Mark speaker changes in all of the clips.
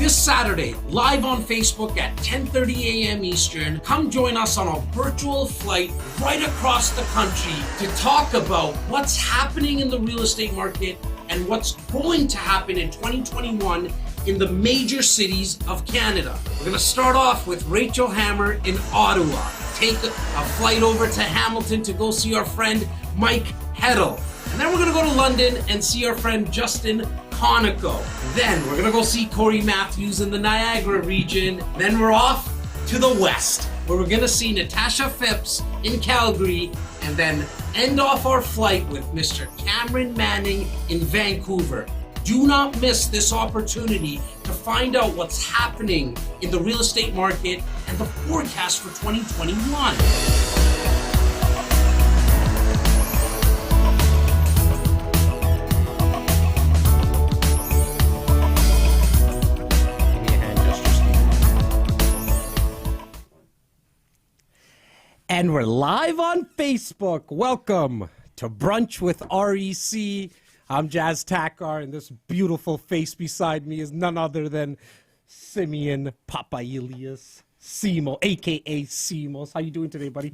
Speaker 1: This Saturday, live on Facebook at 10:30 a.m. Eastern, come join us on a virtual flight right across the country to talk about what's happening in the real estate market and what's going to happen in 2021 in the major cities of Canada. We're going to start off with Rachel Hammer in Ottawa. Take a flight over to Hamilton to go see our friend Mike Heddle. And then we're going to go to London and see our friend Justin Konikow. Then we're going to go see Cory Matthews in the Niagara region. Then we're off to the west, where we're going to see Natasha Phipps in Calgary, and then end off our flight with Mr. Cameron Manning in Vancouver. Do not miss this opportunity to find out what's happening in the real estate market and the forecast for 2021.
Speaker 2: And we're live on Facebook. Welcome to Brunch with REC. I'm Jas Takar, and this beautiful face beside me is none other than Simeon Papailias Simos, a.k.a. Simos. How you doing today, buddy?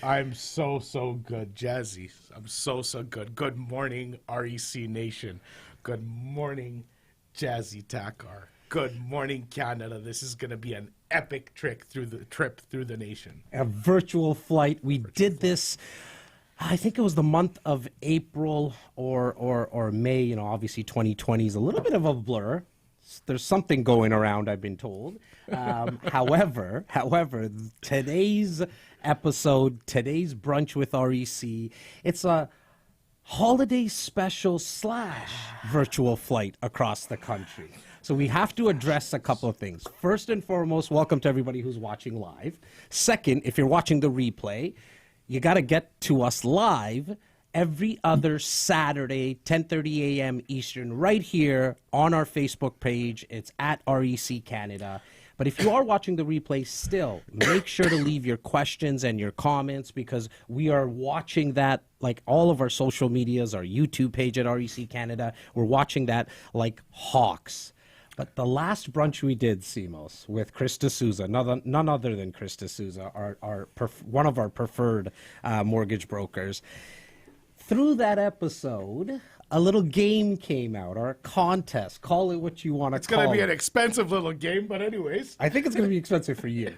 Speaker 3: I'm so good, Jazzy. I'm so good. Good morning, REC Nation. Good morning, Jazzy Takar. Good morning, Canada. This is going to be an epic trip through the nation.
Speaker 2: A virtual flight. We did this, I think it was the month of April or May. You know, obviously 2020 is a little bit of a blur. There's something going around, I've been told. However, today's episode, today's Brunch with REC, it's a holiday special / virtual flight across the country. So we have to address a couple of things. First and foremost, welcome to everybody who's watching live. Second, if you're watching the replay, you got to get to us live every other Saturday, 10:30 a.m. Eastern, right here on our Facebook page. It's at REC Canada. But if you are watching the replay still, make sure to leave your questions and your comments, because we are watching that like all of our social medias, our YouTube page at REC Canada. We're watching that like hawks. But the last brunch we did, Simos, with Chris D'Souza, none other than Chris D'Souza, one of our preferred mortgage brokers. Through that episode, a little game came out, or a contest. Call it what you want to call it.
Speaker 3: It's going to be an expensive little game, but anyways.
Speaker 2: I think it's going to be expensive for you,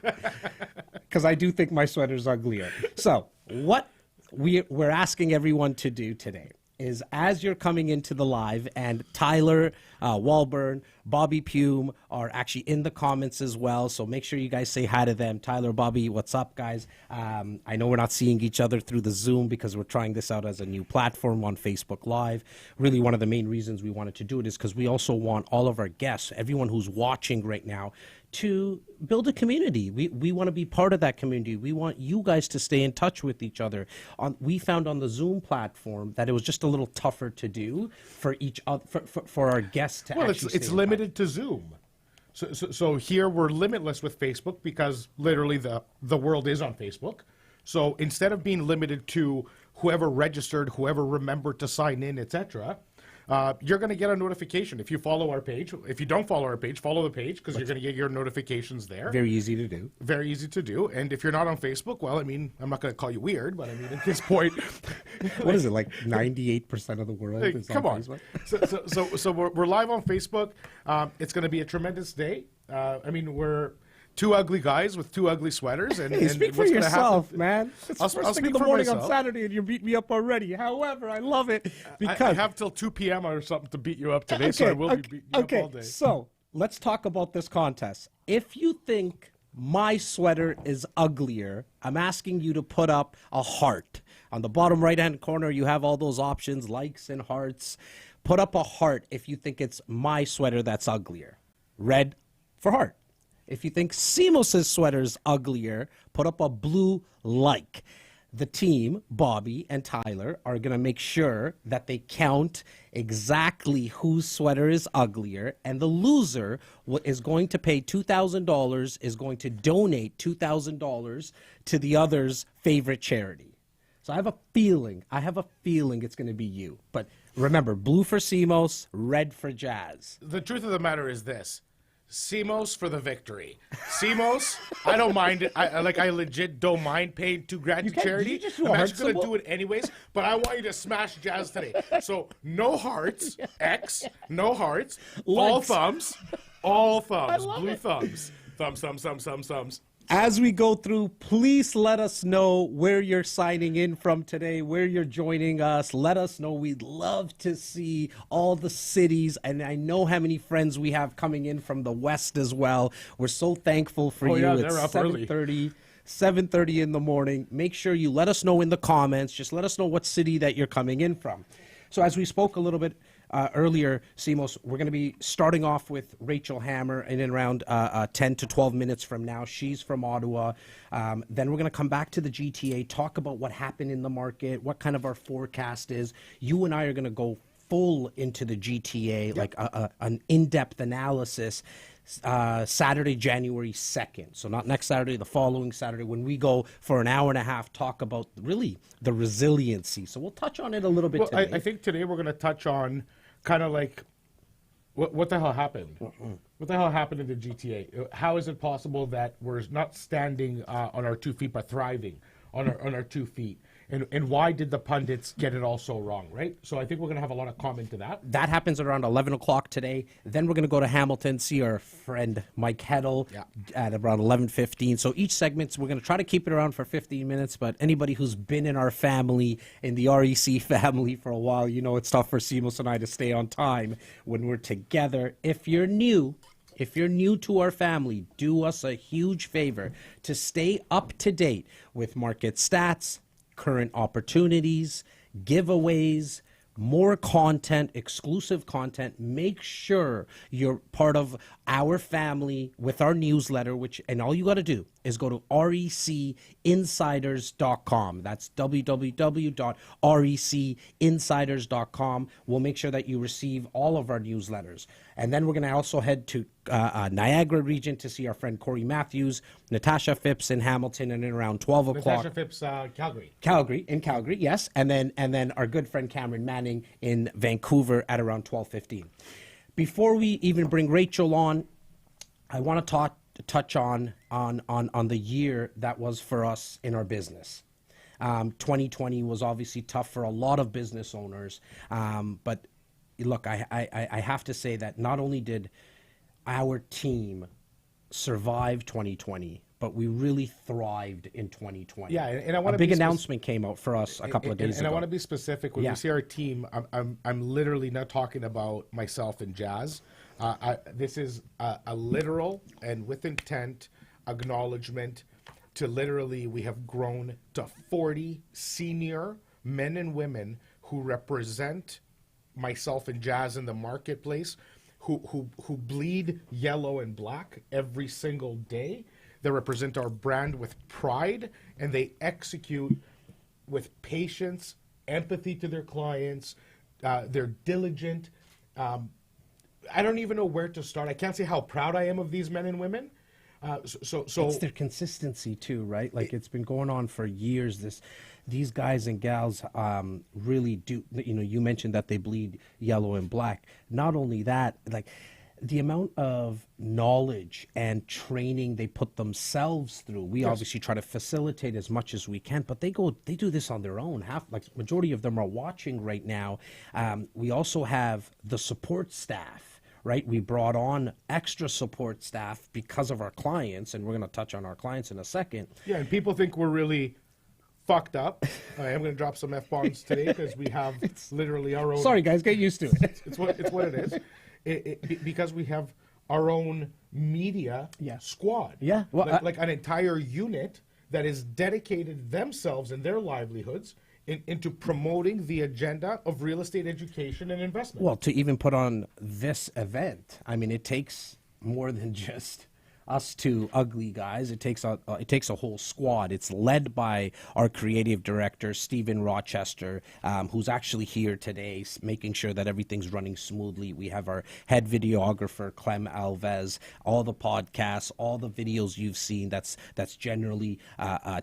Speaker 2: because I do think my sweater's uglier. So what we're asking everyone to do today is, as you're coming into the live, and Tyler Walburn, Bobby Pume are actually in the comments as well, so make sure you guys say hi to them. Tyler, Bobby, what's up, guys? I know we're not seeing each other through the Zoom because we're trying this out as a new platform on Facebook Live. Really, one of the main reasons we wanted to do it is because we also want all of our guests, everyone who's watching right now, to build a community. We want to be part of that community. We want you guys to stay in touch with each other. We found on the Zoom platform that it was just a little tougher to do for each other, for our guests to actually
Speaker 3: it's limited to Zoom. So here we're limitless with Facebook, because literally the world is on Facebook. So instead of being limited to whoever registered, whoever remembered to sign in, etc., you're going to get a notification if you follow our page. If you don't follow our page, follow the page, because you're going to get your notifications there.
Speaker 2: Very easy to do.
Speaker 3: Very easy to do. And if you're not on Facebook, well, I mean, I'm not going to call you weird, but I mean, at this point...
Speaker 2: What is it, like 98% of the world is
Speaker 3: come on.
Speaker 2: Facebook?
Speaker 3: So we're live on Facebook. It's going to be a tremendous day. I mean, we're two ugly guys with two ugly sweaters. And,
Speaker 2: hey,
Speaker 3: and
Speaker 2: speak for
Speaker 3: what's
Speaker 2: yourself, man. It's
Speaker 3: I'll
Speaker 2: first thing
Speaker 3: speak
Speaker 2: in the
Speaker 3: for
Speaker 2: morning
Speaker 3: myself.
Speaker 2: on Saturday, and you beat me up already. However, I love it because
Speaker 3: I have till 2 p.m. or something to beat you up today, so I will be beating you up all day.
Speaker 2: So let's talk about this contest. If you think my sweater is uglier, I'm asking you to put up a heart. On the bottom right-hand corner, you have all those options, likes and hearts. Put up a heart if you think it's my sweater that's uglier. Red for heart. If you think Simos' sweater's uglier, put up a blue like. The team, Bobby and Tyler, are going to make sure that they count exactly whose sweater is uglier, and the loser is going to pay $2,000, is going to donate $2,000 to the other's favorite charity. So I have a feeling it's going to be you. But remember, blue for Simos, red for Jas.
Speaker 3: The truth of the matter is this. Simos for the victory. Simos, I don't mind it. I legit don't mind paying $2,000 to charity.
Speaker 2: you just do a
Speaker 3: I'm
Speaker 2: heart
Speaker 3: actually gonna
Speaker 2: symbol?
Speaker 3: do it anyways, but I want you to smash Jas today. So no hearts, X, no hearts, all
Speaker 2: Likes.
Speaker 3: thumbs, all thumbs,
Speaker 2: love
Speaker 3: blue
Speaker 2: it.
Speaker 3: thumbs, thumbs.
Speaker 2: As we go through, please let us know where you're signing in from today, where you're joining us. Let us know. We'd love to see all the cities, and I know how many friends we have coming in from the West as well. We're so thankful for you.
Speaker 3: Yeah,
Speaker 2: It's
Speaker 3: they're up early.
Speaker 2: 7:30 in the morning. Make sure you let us know in the comments. Just let us know what city that you're coming in from. So as we spoke a little bit earlier, Simos, we're going to be starting off with Rachel Hammer in and around 10 to 12 minutes from now. She's from Ottawa. Then we're going to come back to the GTA, talk about what happened in the market, what kind of our forecast is. You and I are going to go full into the GTA, like an in-depth analysis. Saturday, January 2nd. So not next Saturday, the following Saturday, when we go for an hour and a half, talk about really the resiliency. So we'll touch on it a little bit
Speaker 3: Well,
Speaker 2: today.
Speaker 3: I think today we're going to touch on kind of like what the hell happened? What the hell happened in the GTA? How is it possible that we're not standing on our 2 feet but thriving on our 2 feet? And why did the pundits get it all so wrong, right? So I think we're going to have a lot of comment to that.
Speaker 2: That happens around 11 o'clock today. Then we're going to go to Hamilton, see our friend Mike Heddle at around 11:15. So each segment, we're going to try to keep it around for 15 minutes. But anybody who's been in our family, in the REC family for a while, you know it's tough for Simos and I to stay on time when we're together. If you're new to our family, do us a huge favor to stay up to date with market stats, current opportunities, giveaways, more content, exclusive content. Make sure you're part of our family with our newsletter, and all you got to do is go to recinsiders.com. That's www.recinsiders.com. We'll make sure that you receive all of our newsletters. And then we're going to also head to Niagara region to see our friend Cory Matthews, Natasha Phipps in Hamilton, and then around 12 o'clock.
Speaker 3: Natasha Phipps, Calgary.
Speaker 2: In Calgary, yes. And then our good friend Cameron Manning in Vancouver at around 12:15. Before we even bring Rachel on, I want to touch on the year that was for us in our business. 2020 was obviously tough for a lot of business owners, but look, I have to say that not only did our team survive 2020, but we really thrived in 2020.
Speaker 3: Yeah, and I want
Speaker 2: a big announcement came out for us a couple of days ago.
Speaker 3: And I want to be specific. When we say our team, I'm literally not talking about myself and Jas. This is a literal and with intent acknowledgement to literally we have grown to 40 senior men and women who represent myself and Jas in the marketplace, who bleed yellow and black every single day. They represent our brand with pride, and they execute with patience, empathy to their clients. They're diligent. I don't even know where to start. I can't say how proud I am of these men and women. So
Speaker 2: it's their consistency too, right? Like it's been going on for years. These guys and gals really do. You know, you mentioned that they bleed yellow and black. Not only that, like the amount of knowledge and training they put themselves through. We obviously try to facilitate as much as we can, but they do this on their own. Majority of them are watching right now. We also have the support staff. Right, we brought on extra support staff because of our clients, and we're going to touch on our clients in a second.
Speaker 3: Yeah, and people think we're really fucked up. I am going to drop some F-bombs today because we have literally our own...
Speaker 2: Sorry, guys, get used to it.
Speaker 3: It's what it is. Because we have our own media squad.
Speaker 2: Yeah. Well,
Speaker 3: like an entire unit that is dedicated themselves and their livelihoods into promoting the agenda of real estate education and investment.
Speaker 2: Well, to even put on this event, I mean, it takes more than just us two ugly guys. It takes a whole squad. It's led by our creative director, Stephen Rochester, who's actually here today, making sure that everything's running smoothly. We have our head videographer, Clem Alves, all the podcasts, all the videos you've seen, that's generally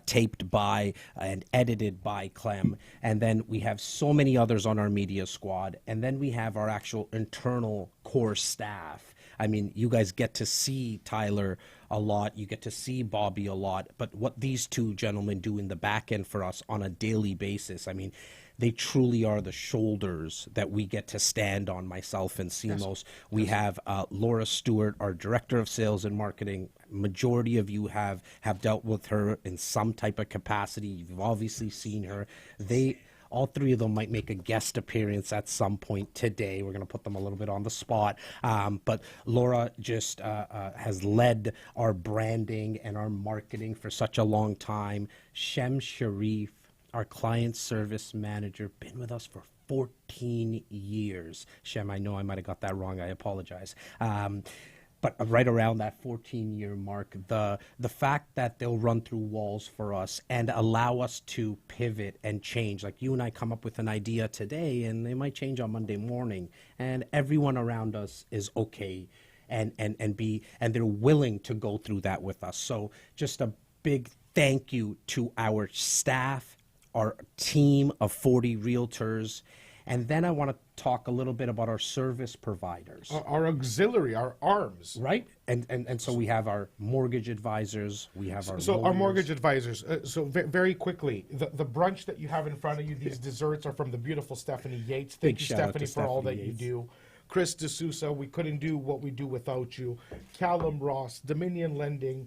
Speaker 2: taped by and edited by Clem. And then we have so many others on our media squad. And then we have our actual internal core staff. I mean, you guys get to see Tyler a lot, you get to see Bobby a lot, but what these two gentlemen do in the back end for us on a daily basis, I mean, they truly are the shoulders that we get to stand on, myself and Simos. We have Laura Stewart, our Director of Sales and Marketing. Majority of you have dealt with her in some type of capacity. You've obviously seen her. All three of them might make a guest appearance at some point today. We're going to put them a little bit on the spot. But Laura just has led our branding and our marketing for such a long time. Shem Sharif, our client service manager, been with us for 14 years. Shem, I know I might have got that wrong. I apologize. But right around that 14-year mark, the fact that they'll run through walls for us and allow us to pivot and change. Like you and I come up with an idea today, and they might change on Monday morning, and everyone around us is okay, and they're willing to go through that with us. So just a big thank you to our staff, our team of 40 realtors. And then I want to talk a little bit about our service providers.
Speaker 3: Our auxiliary, our arms.
Speaker 2: Right? And so we have our mortgage advisors, we have our
Speaker 3: So
Speaker 2: lawyers.
Speaker 3: our mortgage advisors. Very quickly, the brunch that you have in front of you, these desserts are from the beautiful Stephanie Yates. Thank you,
Speaker 2: shout out
Speaker 3: Stephanie,
Speaker 2: to
Speaker 3: for all that
Speaker 2: Stephanie
Speaker 3: you do. Chris D'Souza, we couldn't do what we do without you. Callum Ross, Dominion Lending,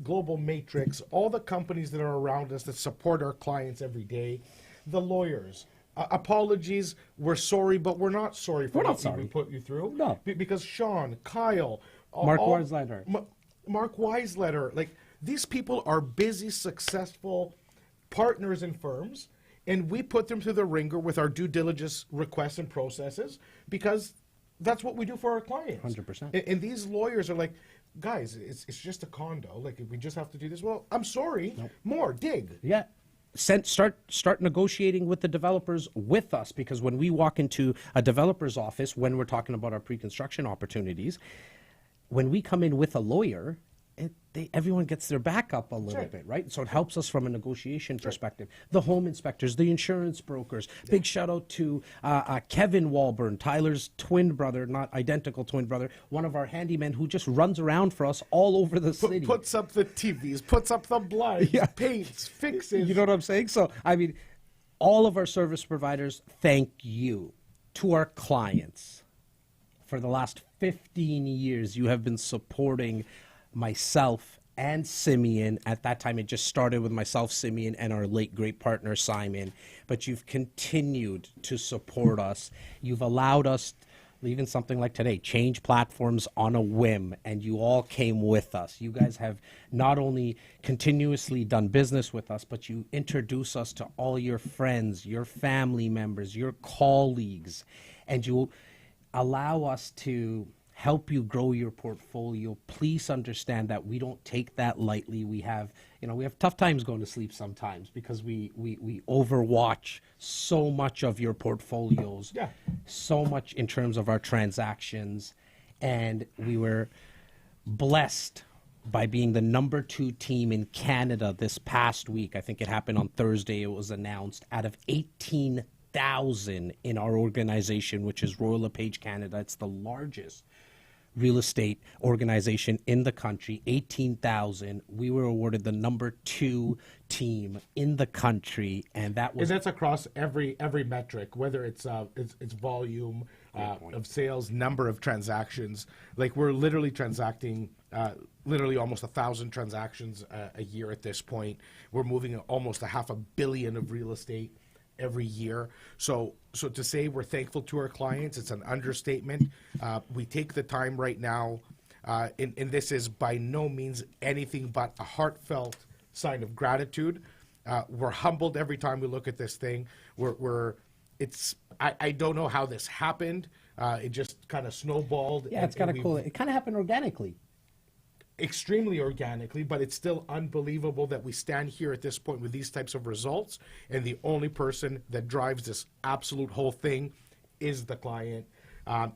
Speaker 3: Global Matrix, all the companies that are around us that support our clients every day. The lawyers. Apologies, we're sorry, but we're not sorry for what we put you through.
Speaker 2: No.
Speaker 3: Because Sean, Kyle,
Speaker 2: Mark Weisletter.
Speaker 3: Mark Weisletter, like these people are busy, successful partners in firms, and we put them through the ringer with our due diligence requests and processes because that's what we do for our clients.
Speaker 2: 100%.
Speaker 3: And these lawyers are like, guys, it's just a condo. Like, we just have to do this. Well, I'm sorry. Nope. More, dig.
Speaker 2: Yeah. Start negotiating with the developers with us, because when we walk into a developer's office, when we're talking about our pre-construction opportunities, when we come in with a lawyer, everyone gets their back up a little bit, right? So it helps us from a negotiation perspective. The home inspectors, the insurance brokers. Big shout out to Kevin Walburn, Tyler's twin brother, not identical twin brother, one of our handymen who just runs around for us all over the city.
Speaker 3: Puts up the TVs, puts up the blinds, paints, fixes.
Speaker 2: You know what I'm saying? So, I mean, all of our service providers, thank you. To our clients, for the last 15 years, you have been supporting myself and Simeon. At that time, it just started with myself, Simeon, and our late great partner, Simon. But you've continued to support us. You've allowed us, even something like today, change platforms on a whim, and you all came with us. You guys have not only continuously done business with us, but you introduce us to all your friends, your family members, your colleagues, and you allow us to help you grow your portfolio. Please understand that we don't take that lightly. We have tough times going to sleep sometimes because we overwatch so much of your portfolios, so much in terms of our transactions, and we were blessed by being the number 2 team in Canada this past week. I think it happened on Thursday. It was announced out of 18,000 in our organization, which is Royal LePage Canada. It's the largest real estate organization in the country. 18,000. We were awarded the number 2 team in the country, and
Speaker 3: that's across every metric, whether it's volume of sales, number of transactions. Like, we're literally transacting literally almost 1,000 transactions a year at this point. We're moving almost $500 million of real estate every year. So to say we're thankful to our clients, it's an understatement. We take the time right now, and this is by no means anything but a heartfelt sign of gratitude. We're humbled every time we look at this thing. I don't know how this happened. It just kind of snowballed.
Speaker 2: Yeah, it's kind of cool. It kind of happened organically.
Speaker 3: Extremely organically, but it's still unbelievable that we stand here at this point with these types of results, and the only person that drives this absolute whole thing is the client,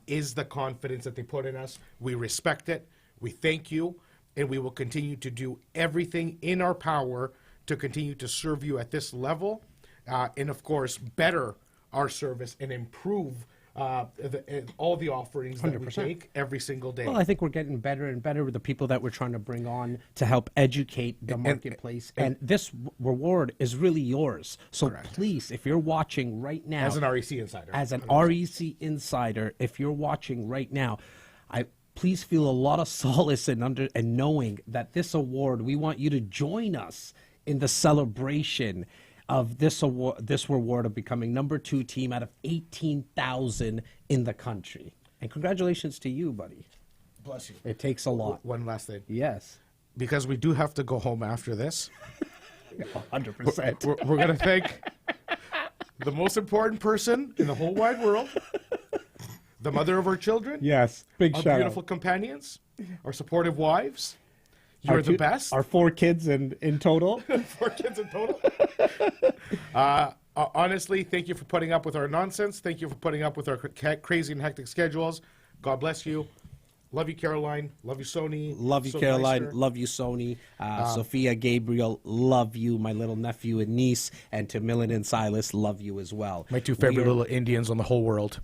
Speaker 3: is the confidence that they put in us. We respect it. We thank you, and we will continue to do everything in our power to continue to serve you at this level, and of course, better our service and improve all the offerings that we
Speaker 2: 100%.
Speaker 3: take every single day.
Speaker 2: Well, I think we're getting better and better with the people that we're trying to bring on to help educate the marketplace. And this reward is really yours. So please, if you're watching right now,
Speaker 3: As an REC insider.
Speaker 2: as an REC insider, if you're watching right now, please feel a lot of solace and knowing that this award, we want you to join us in the celebration of this award, this reward of becoming #2 team out of 18,000 in the country. And congratulations to you, buddy.
Speaker 3: Bless you.
Speaker 2: It takes a lot.
Speaker 3: One last thing.
Speaker 2: Yes.
Speaker 3: Because we do have to go home after this.
Speaker 2: 100%.
Speaker 3: We're going to thank the most important person in the whole wide world, the mother of our children.
Speaker 2: Yes. Big
Speaker 3: Our
Speaker 2: shout
Speaker 3: beautiful
Speaker 2: out.
Speaker 3: companions, our supportive wives. You're the best.
Speaker 2: Our 4 kids in total.
Speaker 3: 4 kids in total. Honestly, thank you for putting up with our nonsense. Thank you for putting up with our crazy and hectic schedules. God bless you. Love you, Caroline. Love you, Sony.
Speaker 2: Love you,
Speaker 3: So
Speaker 2: Caroline.
Speaker 3: nice, sir.
Speaker 2: Love you, Sony. Sophia, Gabriel, love you. My little nephew and niece. And to Millen and Silas, love you as well.
Speaker 3: My 2 favorite little Indians on the whole world.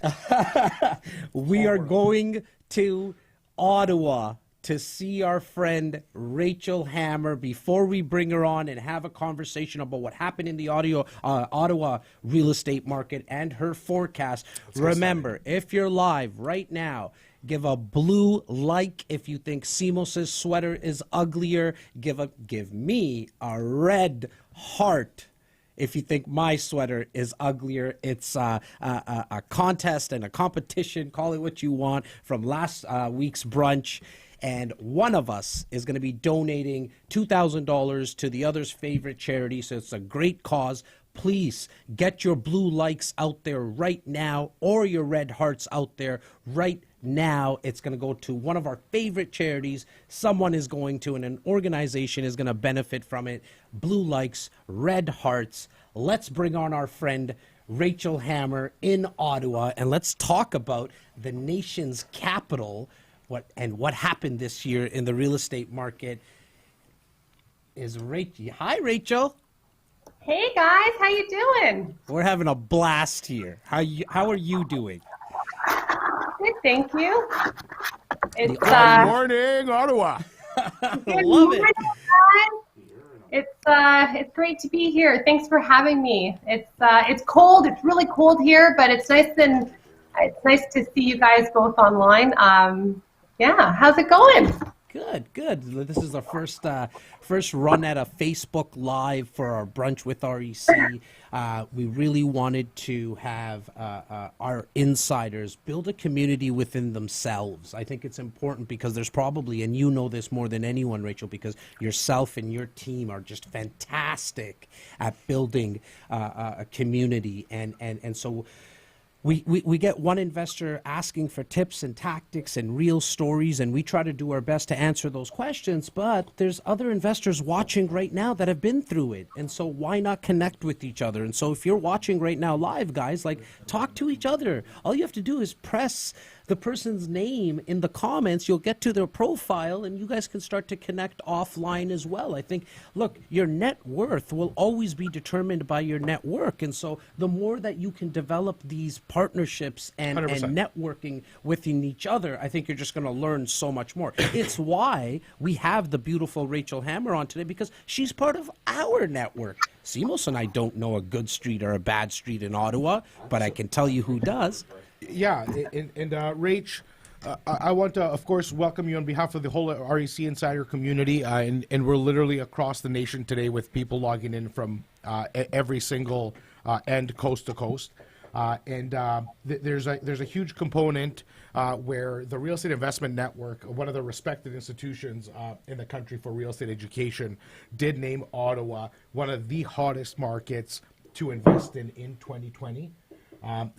Speaker 2: We are going to Ottawa to see our friend Rachel Hammer before we bring her on and have a conversation about what happened in the Ottawa real estate market and her forecast. Remember, if you're live right now, give a blue like if you think Simos' sweater is uglier. Give me a red heart if you think my sweater is uglier. It's a contest and a competition, call it what you want, from last week's brunch. And one of us is going to be donating $2,000 to the other's favorite charity. So it's a great cause. Please get your blue likes out there right now, or your red hearts out there right now. It's going to go to one of our favorite charities. Someone is going to, and an organization is going to benefit from it. Blue likes, red hearts. Let's bring on our friend Rachel Hammer in Ottawa, and let's talk about the nation's capital. What happened this year in the real estate market is Rachel. Hi, Rachel.
Speaker 4: Hey guys, how you doing?
Speaker 2: We're having a blast here. How are you doing?
Speaker 4: Good, thank you. It's
Speaker 3: Good morning, Ottawa.
Speaker 4: good
Speaker 2: Love
Speaker 4: morning,
Speaker 2: it.
Speaker 4: guys. It's great to be here. Thanks for having me. It's cold. It's really cold here, but it's nice to see you guys both online. Yeah, how's it going?
Speaker 2: Good. This is our first run at a Facebook Live for our Brunch with REC. We really wanted to have our insiders build a community within themselves. I think it's important because there's probably, and you know this more than anyone, Rachel, because yourself and your team are just fantastic at building a community. And so we get one investor asking for tips and tactics and real stories, and we try to do our best to answer those questions, but there's other investors watching right now that have been through it, and so why not connect with each other? And so if you're watching right now live, guys, like, talk to each other. All you have to do is press the person's name in the comments. You'll get to their profile, and you guys can start to connect offline as well. I think, look, your net worth will always be determined by your network, and so the more that you can develop these partnerships and
Speaker 3: 100%.
Speaker 2: networking within each other, I think you're just going to learn so much more. It's why we have the beautiful Rachel Hammer on today, because she's part of our network. Simos and I don't know a good street or a bad street in Ottawa, but I can tell you who does.
Speaker 3: Yeah, and Rach, I want to, of course, welcome you on behalf of the whole REC Insider community, and we're literally across the nation today with people logging in from every single end, coast to coast. There's a huge component where the Real Estate Investment Network, one of the respected institutions in the country for real estate education, did name Ottawa one of the hottest markets to invest in 2020.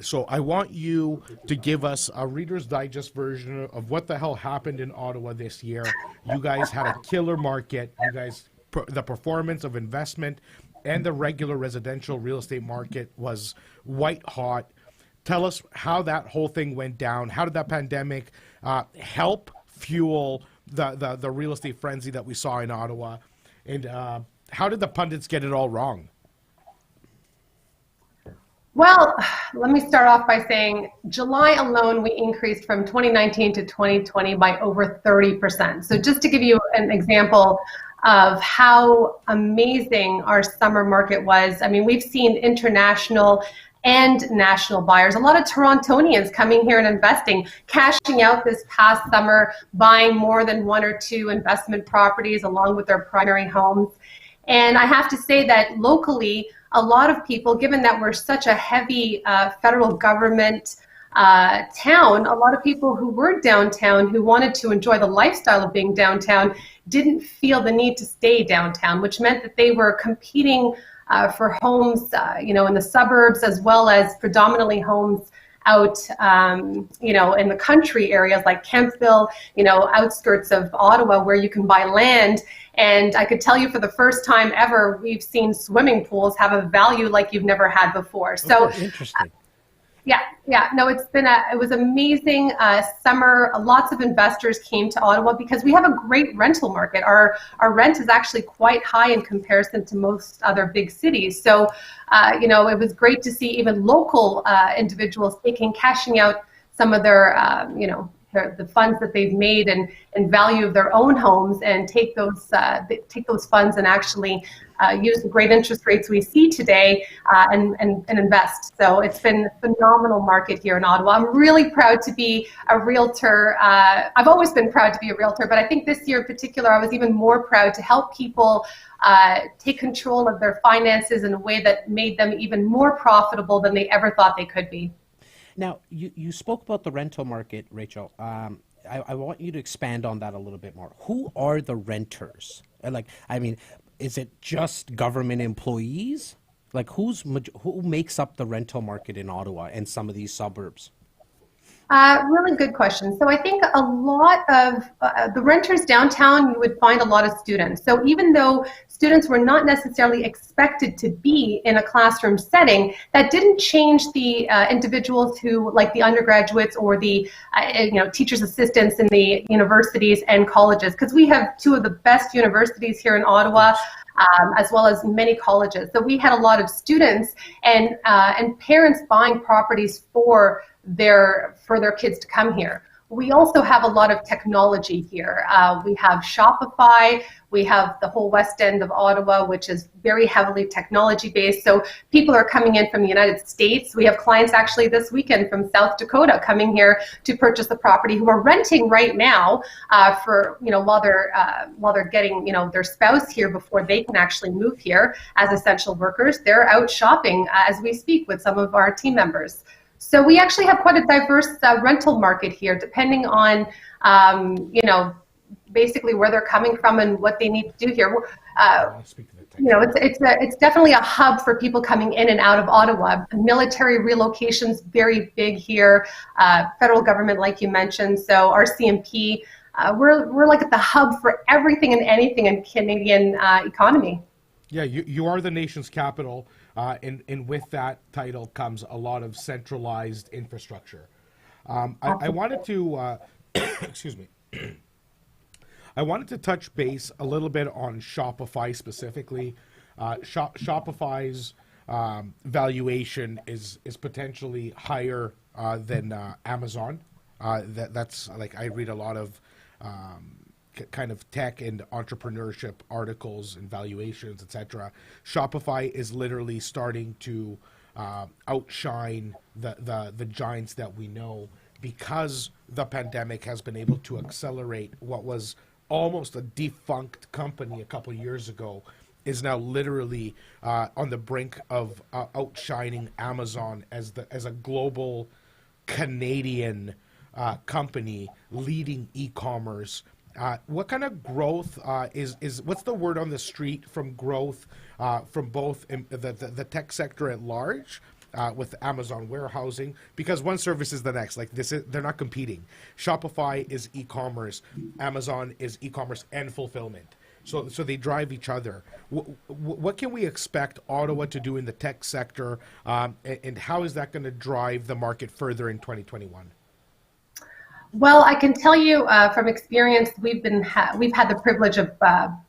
Speaker 3: So I want you to give us a Reader's Digest version of what the hell happened in Ottawa this year. You guys had a killer market. You guys, the performance of investment and the regular residential real estate market was white hot. Tell us how that whole thing went down. How did that pandemic help fuel the real estate frenzy that we saw in Ottawa? And how did the pundits get it all wrong?
Speaker 4: Well, let me start off by saying July alone, we increased from 2019 to 2020 by over 30%. So just to give you an example of how amazing our summer market was, I mean, we've seen international and national buyers, a lot of Torontonians coming here and investing, cashing out this past summer, buying more than one or two investment properties along with their primary homes. And I have to say that locally, a lot of people, given that we're such a heavy federal government town, a lot of people who were downtown, who wanted to enjoy the lifestyle of being downtown, didn't feel the need to stay downtown, which meant that they were competing for homes, in the suburbs, as well as predominantly homes out, in the country areas like Kemptville, outskirts of Ottawa, where you can buy land. And I could tell you, for the first time ever, we've seen swimming pools have a value like you've never had before. So
Speaker 2: interesting.
Speaker 4: No, it was amazing summer. Lots of investors came to Ottawa because we have a great rental market. Our rent is actually quite high in comparison to most other big cities. So, it was great to see even local individuals cashing out some of their, the funds that they've made and value of their own homes, and take those funds and actually use the great interest rates we see today and invest. So it's been a phenomenal market here in Ottawa. I'm really proud to be a realtor. I've always been proud to be a realtor, but I think this year in particular, I was even more proud to help people take control of their finances in a way that made them even more profitable than they ever thought they could be.
Speaker 2: Now, you spoke about the rental market, Rachel. I want you to expand on that a little bit more. Who are the renters? Is it just government employees? Like, who makes up the rental market in Ottawa and some of these suburbs?
Speaker 4: Really good question. So I think a lot of the renters downtown, you would find a lot of students. So even though students were not necessarily expected to be in a classroom setting, that didn't change the individuals who, like the undergraduates or the teachers' assistants in the universities and colleges, because we have two of the best universities here in Ottawa. As well as many colleges. So we had a lot of students and parents buying properties for their kids to come here. We also have a lot of technology here. We have Shopify. We have the whole west end of Ottawa, which is very heavily technology based. So people are coming in from the United States. We have clients actually this weekend from South Dakota coming here to purchase the property, who are renting right now for while they're getting their spouse here before they can actually move here as essential workers. They're out shopping as we speak with some of our team members. So we actually have quite a diverse rental market here, depending on, basically where they're coming from and what they need to do here. It's definitely a hub for people coming in and out of Ottawa. Military relocation's very big here. Federal government, like you mentioned. So our CMP, we're like at the hub for everything and anything in Canadian economy.
Speaker 3: Yeah, you are the nation's capital. And with that title comes a lot of centralized infrastructure. I wanted to, excuse me, I wanted to touch base a little bit on Shopify specifically. Shopify's valuation is potentially higher than Amazon. That's like, I read a lot of kind of tech and entrepreneurship articles and valuations, etc. Shopify is literally starting to outshine the giants that we know, because the pandemic has been able to accelerate what was almost a defunct company a couple years ago, is now literally on the brink of outshining Amazon as a global Canadian company leading e-commerce. What kind of growth is what's the word on the street from growth from both the tech sector at large with Amazon warehousing, because one service is the next. Like they're not competing. Shopify is e-commerce, Amazon is e-commerce and fulfillment. So they drive each other. What can we expect Ottawa to do in the tech sector, and how is that going to drive the market further in 2021?
Speaker 4: Well, I can tell you from experience, we've had the privilege of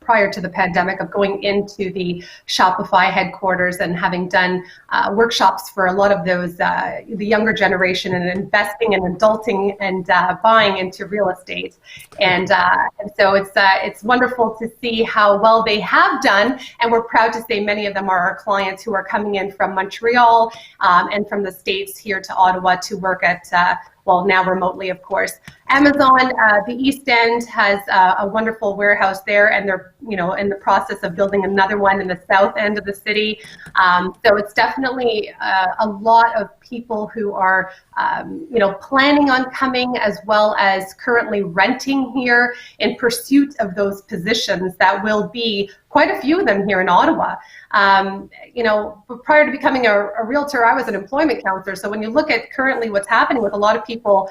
Speaker 4: prior to the pandemic of going into the Shopify headquarters and having done workshops for a lot of those the younger generation and investing and adulting and buying into real estate, and so it's wonderful to see how well they have done, and we're proud to say many of them are our clients who are coming in from Montreal and from the States here to Ottawa to work at. Well, now remotely, of course. Amazon, the East End has a wonderful warehouse there, and they're in the process of building another one in the south end of the city. So it's definitely a lot of people who are planning on coming, as well as currently renting here in pursuit of those positions that will be quite a few of them here in Ottawa. But prior to becoming a realtor, I was an employment counselor. So when you look at currently what's happening with a lot of people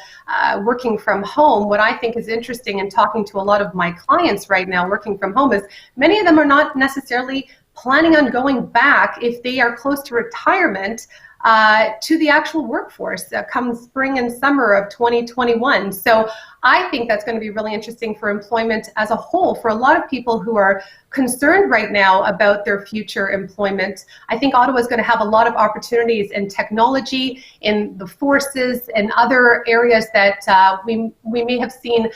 Speaker 4: working from home, what I think is interesting in talking to a lot of my clients right now working from home is many of them are not necessarily planning on going back if they are close to retirement to the actual workforce come spring and summer of 2021. So I think that's going to be really interesting for employment as a whole. For a lot of people who are concerned right now about their future employment, I think Ottawa is going to have a lot of opportunities in technology, in the forces, and other areas that we may have seen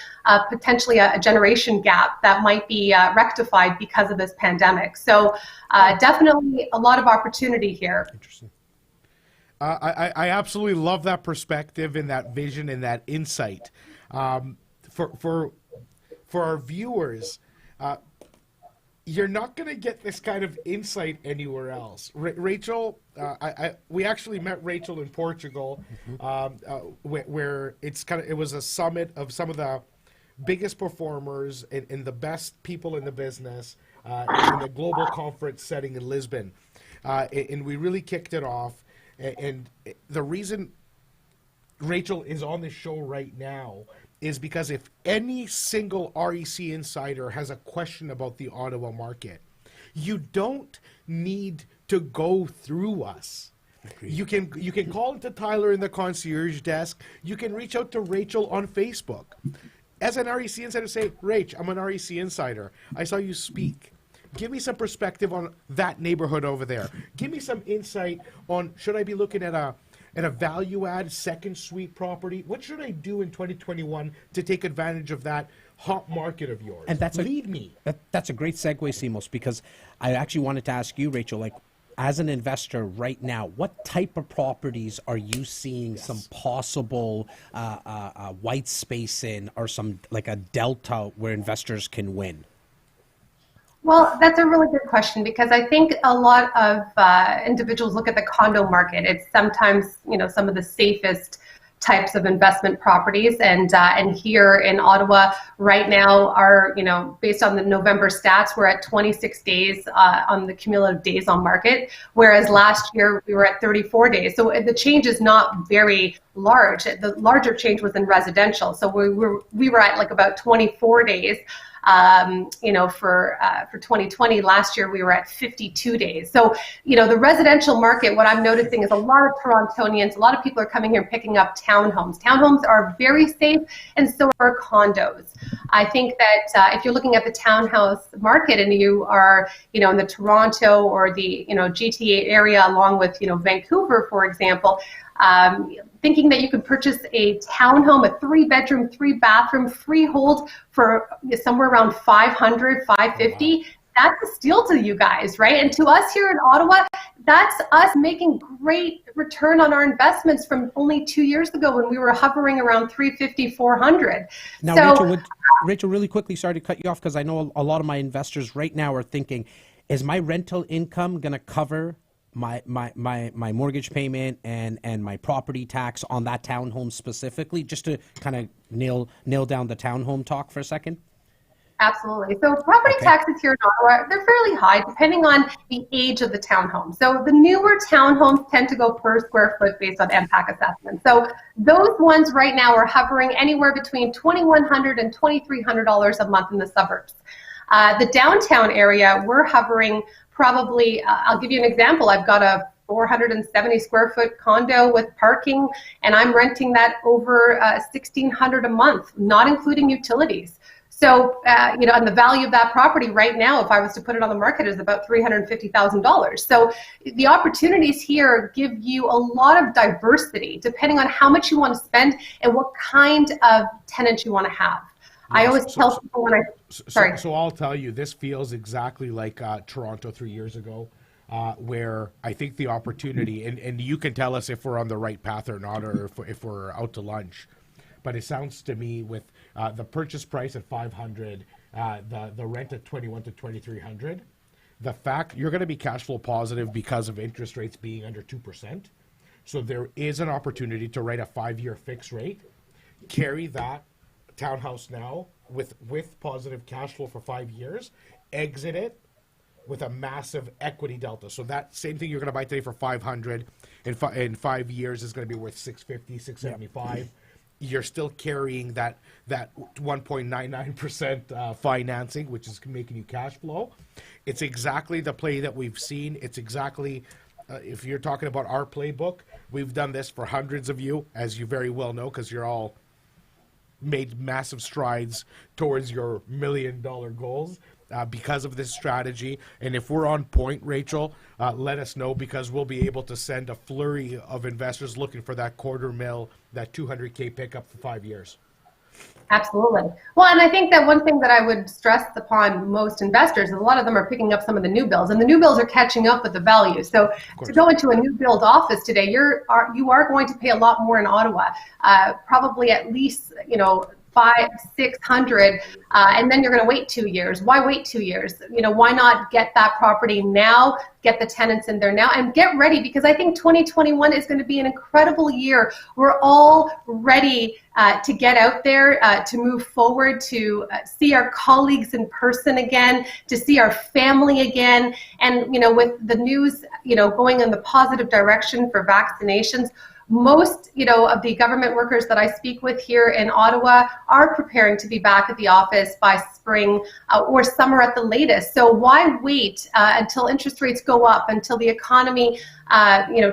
Speaker 4: potentially a generation gap that might be rectified because of this pandemic. So definitely a lot of opportunity here.
Speaker 3: Interesting. I absolutely love that perspective and that vision and that insight. For our viewers, you're not going to get this kind of insight anywhere else. Rachel, we actually met Rachel in Portugal, where it was a summit of some of the biggest performers and the best people in the business in the global conference setting in Lisbon, and we really kicked it off. And the reason Rachel is on this show right now is because if any single REC insider has a question about the Ottawa market, you don't need to go through us. Agreed. You can call into Tyler in the concierge desk. You can reach out to Rachel on Facebook. As an REC insider, say, Rach, I'm an REC insider. I saw you speak. Give me some perspective on that neighborhood over there. Give me some insight on, should I be looking at a value-add second suite property? What should I do in 2021 to take advantage of that hot market of yours?
Speaker 2: And
Speaker 3: Lead me.
Speaker 2: That's a great segue, Simos, because I actually wanted to ask you, Rachel, like, as an investor right now, what type of properties are you seeing some possible white space in, or some like a delta where investors can win?
Speaker 4: Well, that's a really good question, because I think a lot of individuals look at the condo market. It's sometimes, some of the safest types of investment properties, and here in Ottawa right now are, based on the November stats, we're at 26 days on the cumulative days on market, whereas last year we were at 34 days. So the change is not very large. The larger change was in residential. So we were at like about 24 days. For 2020, last year we were at 52 days. So, the residential market, what I'm noticing is a lot of Torontonians, a lot of people are coming here and picking up townhomes. Townhomes are very safe, and so are condos. I think that if you're looking at the townhouse market and you are, in the Toronto or the, GTA area, along with, Vancouver, for example, thinking that you could purchase a townhome, a 3-bedroom, 3-bathroom freehold for somewhere around $500, $550, that's a steal to you guys, right? And to us here in Ottawa, that's us making great return on our investments from only 2 years ago when we were hovering around $350, $400.
Speaker 2: Now, so, Rachel, really quickly, sorry to cut you off, because I know a lot of my investors right now are thinking, is my rental income going to cover my mortgage payment and my property tax on that townhome specifically, just to kind of nail down the townhome talk for a second?
Speaker 4: Absolutely. So property taxes here in Ottawa, they're fairly high depending on the age of the townhome. So the newer townhomes tend to go per square foot based on MPAC assessment. So those ones right now are hovering anywhere between $2,100 and $2,300 a month in the suburbs. The downtown area, we're hovering probably, I'll give you an example. I've got a 470 square foot condo with parking, and I'm renting that over $1,600 a month, not including utilities. So, and the value of that property right now, if I was to put it on the market, is about $350,000. So the opportunities here give you a lot of diversity, depending on how much you want to spend and what kind of tenant you want to have. I always tell people when
Speaker 3: So I'll tell you, this feels exactly like Toronto 3 years ago, where I think the opportunity, and you can tell us if we're on the right path or not, or if we're out to lunch, but it sounds to me with the purchase price at $500, the rent at $2,100 to $2,300, the fact you're going to be cash flow positive because of interest rates being under 2%. So there is an opportunity to write a 5-year fixed rate, carry that townhouse now with positive cash flow for 5 years, exit it with a massive equity delta. So that same thing you're going to buy today for $500 in 5 years is going to be worth $650, $675. You're still carrying that 1.99% financing, which is making you cash flow. It's exactly the play that we've seen. It's exactly, if you're talking about our playbook, we've done this for hundreds of you, as you very well know, because you're all made massive strides towards your $1 million goals because of this strategy. And if we're on point, Rachel, let us know, because we'll be able to send a flurry of investors looking for that $250,000, that $200K pickup for 5 years.
Speaker 4: Absolutely. Well, and I think that one thing that I would stress upon most investors is a lot of them are picking up some of the new builds, and the new builds are catching up with the value. So to go into a new build office today, you are going to pay a lot more in Ottawa, probably at least, $500-600, and then you're going to wait 2 years. Why wait 2 years? Why not get that property now, get the tenants in there now, and get ready, because I think 2021 is going to be an incredible year. We're all ready to get out there, to move forward, to see our colleagues in person again, to see our family again, and with the news, going in the positive direction for vaccinations. Most, of the government workers that I speak with here in Ottawa are preparing to be back at the office by spring or summer at the latest. So why wait until interest rates go up, until the economy,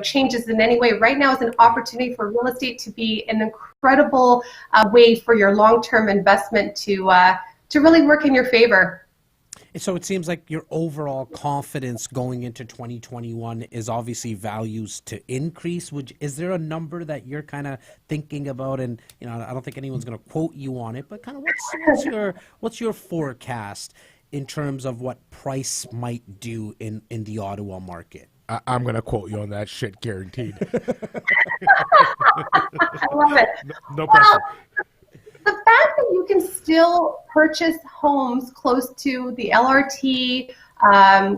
Speaker 4: changes in any way? Right now is an opportunity for real estate to be an incredible way for your long-term investment to really work in your favor.
Speaker 2: So it seems like your overall confidence going into 2021 is obviously values to increase. Is there a number that you're kind of thinking about? And I don't think anyone's going to quote you on it, but kind of what's your forecast in terms of what price might do in the Ottawa market?
Speaker 3: I'm going to quote you on that shit, guaranteed.
Speaker 4: I love it.
Speaker 3: No pressure.
Speaker 4: The fact that you can still purchase homes close to the LRT,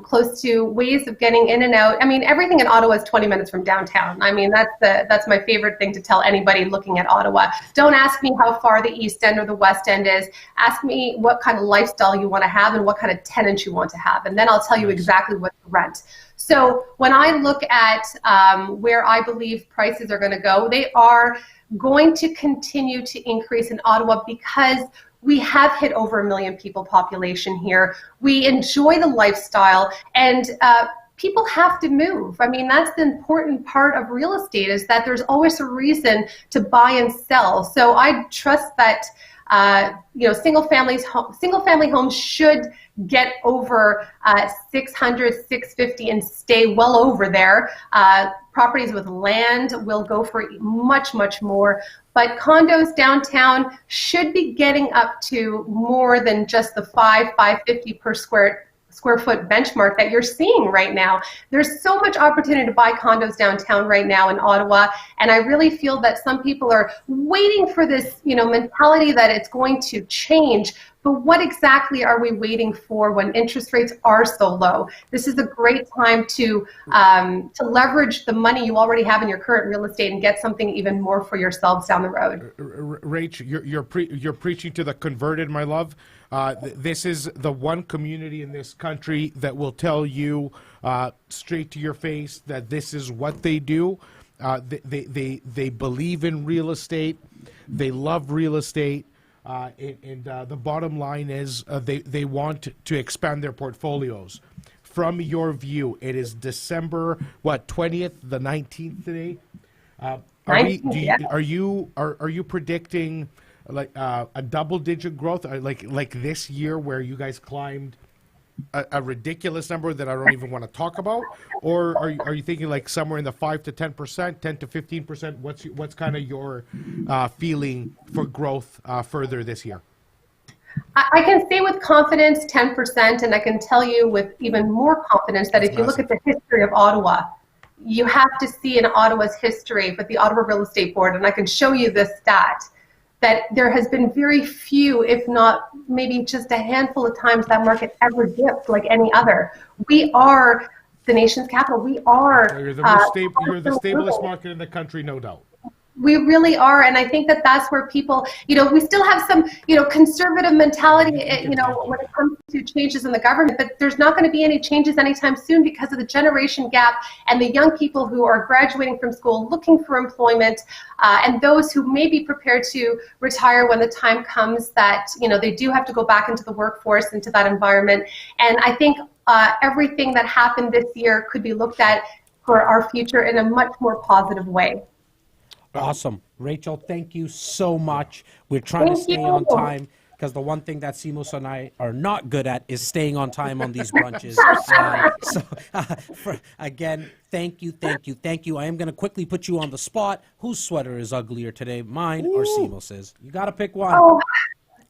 Speaker 4: close to ways of getting in and out. I mean, everything in Ottawa is 20 minutes from downtown. I mean, that's my favorite thing to tell anybody looking at Ottawa. Don't ask me how far the East End or the West End is. Ask me what kind of lifestyle you want to have and what kind of tenants you want to have, and then I'll tell you exactly what to rent. So when I look at where I believe prices are going to go, they are going to continue to increase in Ottawa because we have hit over 1 million people population here. We enjoy the lifestyle, and people have to move. I mean, that's the important part of real estate, is that there's always a reason to buy and sell. So I trust that single family homes should get over 600, 650 and stay well over there. Properties with land will go for much, much more. But condos downtown should be getting up to more than just the $550 per square foot benchmark that you're seeing right now. There's so much opportunity to buy condos downtown right now in Ottawa, and I really feel that some people are waiting for this, mentality that it's going to change. But what exactly are we waiting for when interest rates are so low? This is a great time to leverage the money you already have in your current real estate and get something even more for yourselves down the road.
Speaker 3: Rach, you're preaching to the converted, my love. This is the one community in this country that will tell you straight to your face that this is what they do. They believe in real estate. They love real estate. And the bottom line is they want to expand their portfolios. from your view, it is December, what, 20th, the 19th today? Are you predicting like a double-digit growth, like this year where you guys climbed a ridiculous number that I don't even want to talk about, or are you thinking like somewhere in the 5 to 10%, 10 to 15%? What's kind of your feeling for growth further this year?
Speaker 4: I can say with confidence 10%, and I can tell you with even more confidence that if you look at the history of Ottawa, you have to see in Ottawa's history with the Ottawa Real Estate Board, and I can show you this stat, that there has been very few, if not maybe just a handful of times that market ever dipped like any other. We are the nation's capital. We are.
Speaker 3: You're the stablest market in the country, no doubt.
Speaker 4: We really are, and I think that that's where people, we still have some, conservative mentality, when it comes to changes in the government, but there's not going to be any changes anytime soon because of the generation gap and the young people who are graduating from school looking for employment, and those who may be prepared to retire when the time comes that, they do have to go back into the workforce, into that environment. And I think everything that happened this year could be looked at for our future in a much more positive way.
Speaker 2: Awesome. Rachel, thank you so much. We're trying to stay on time because the one thing that Simos and I are not good at is staying on time on these brunches. Again, thank you. I am going to quickly put you on the spot. Whose sweater is uglier today, mine or Simos's? You got to pick one.
Speaker 4: Oh.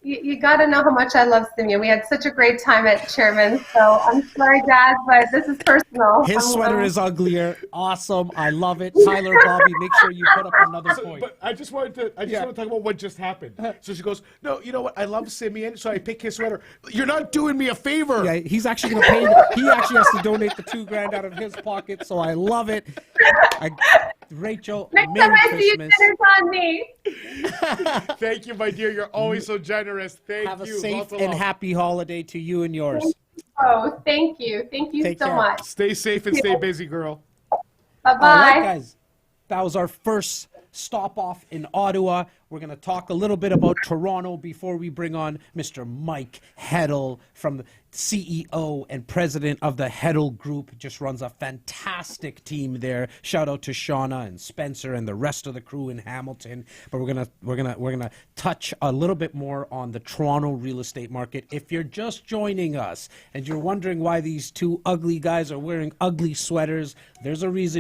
Speaker 4: You got to know how much I love Simeon. We had such a great time at Chairman, so I'm sorry, Dad, but this is personal.
Speaker 2: His sweater is uglier. Awesome. I love it. Tyler, Bobby, make sure you put up another point.
Speaker 3: But I just wanted to talk about what just happened. So she goes, no, you know what? I love Simeon, so I pick his sweater. You're not doing me a favor.
Speaker 2: Yeah, he's actually going to pay. He actually has to donate the $2,000 out of his pocket, so I love it. Rachel,
Speaker 4: next
Speaker 2: Merry
Speaker 4: time I see you,
Speaker 2: Christmas.
Speaker 4: dinner's on me.
Speaker 3: Thank you, my dear. You're always so generous. Thank you.
Speaker 2: Have a safe and happy holiday to you and yours.
Speaker 4: Oh, thank you. Thank you
Speaker 2: Take
Speaker 4: so
Speaker 2: care.
Speaker 4: much.
Speaker 3: Stay safe and stay busy, girl.
Speaker 4: Bye-bye.
Speaker 2: All right, guys. That was our first stop off in Ottawa. We're going to talk a little bit about Toronto before we bring on Mr. Mike Heddle, from the CEO and president of the Heddle Group. Just runs a fantastic team there. Shout out to Shauna and Spencer and the rest of the crew in Hamilton. But we're gonna touch a little bit more on the Toronto real estate market. If you're just joining us and you're wondering why these two ugly guys are wearing ugly sweaters, there's a reason